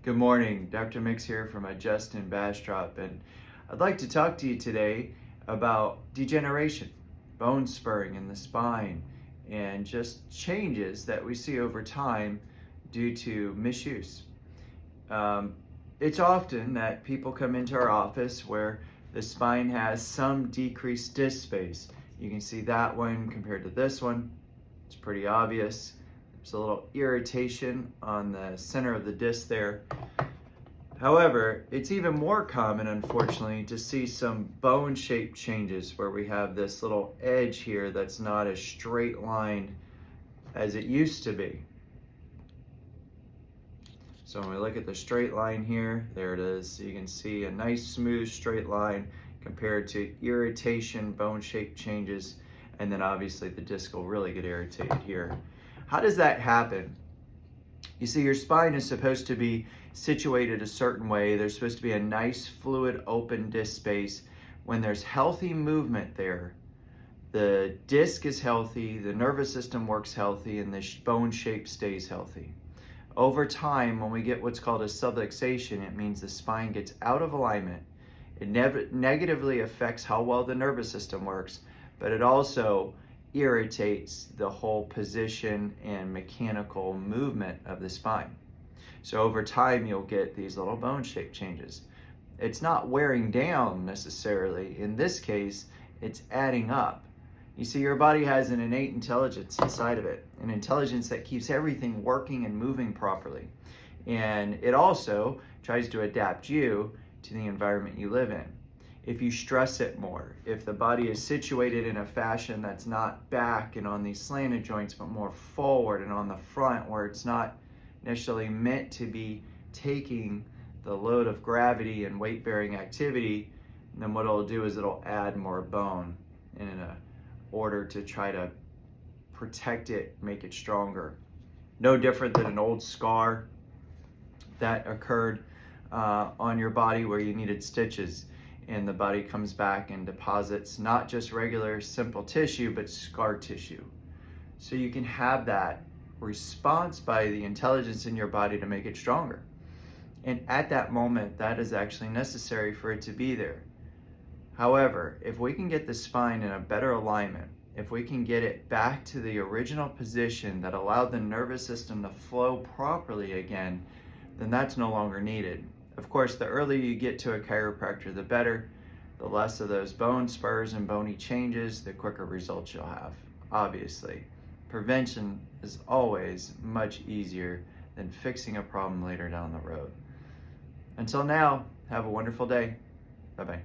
Good morning, Dr. Mix here from Justin Bastrop, and I'd like to talk to you today about degeneration, bone spurring in the spine, and just changes that we see over time due to misuse. It's often that people come into our office where the spine has some decreased disc space. You can see that one compared to this one. It's pretty obvious. There's a little irritation on the center of the disc there. However, it's even more common, unfortunately, to see some bone shape changes where we have this little edge here that's not as straight line as it used to be. So when we look at the straight line here, there it is. You can see a nice smooth straight line compared to irritation, bone shape changes, and then obviously the disc will really get irritated here. How does that happen? You see, your spine is supposed to be situated a certain way. There's supposed to be a nice fluid open disc space. When there's healthy movement there, the disc is healthy, the nervous system works healthy, and the bone shape stays healthy. Over time, when we get what's called a subluxation, it means the spine gets out of alignment. It negatively affects how well the nervous system works, but it also irritates the whole position and mechanical movement of the spine. So over time, you'll get these little bone shape changes. It's not wearing down necessarily. In this case, it's adding up. You see, your body has an innate intelligence inside of it, an intelligence that keeps everything working and moving properly. And it also tries to adapt you to the environment you live in. If you stress it more, if the body is situated in a fashion that's not back and on these slanted joints, but more forward and on the front where it's not necessarily meant to be taking the load of gravity and weight-bearing activity, then what it'll do is it'll add more bone in order to try to protect it, make it stronger. No different than an old scar that occurred on your body where you needed stitches, and the body comes back and deposits not just regular simple tissue, but scar tissue. So you can have that response by the intelligence in your body to make it stronger. And at that moment, that is actually necessary for it to be there. However, if we can get the spine in a better alignment, if we can get it back to the original position that allowed the nervous system to flow properly again, then that's no longer needed. Of course, the earlier you get to a chiropractor, the better. The less of those bone spurs and bony changes, the quicker results you'll have, obviously. Prevention is always much easier than fixing a problem later down the road. Until now, have a wonderful day. Bye-bye.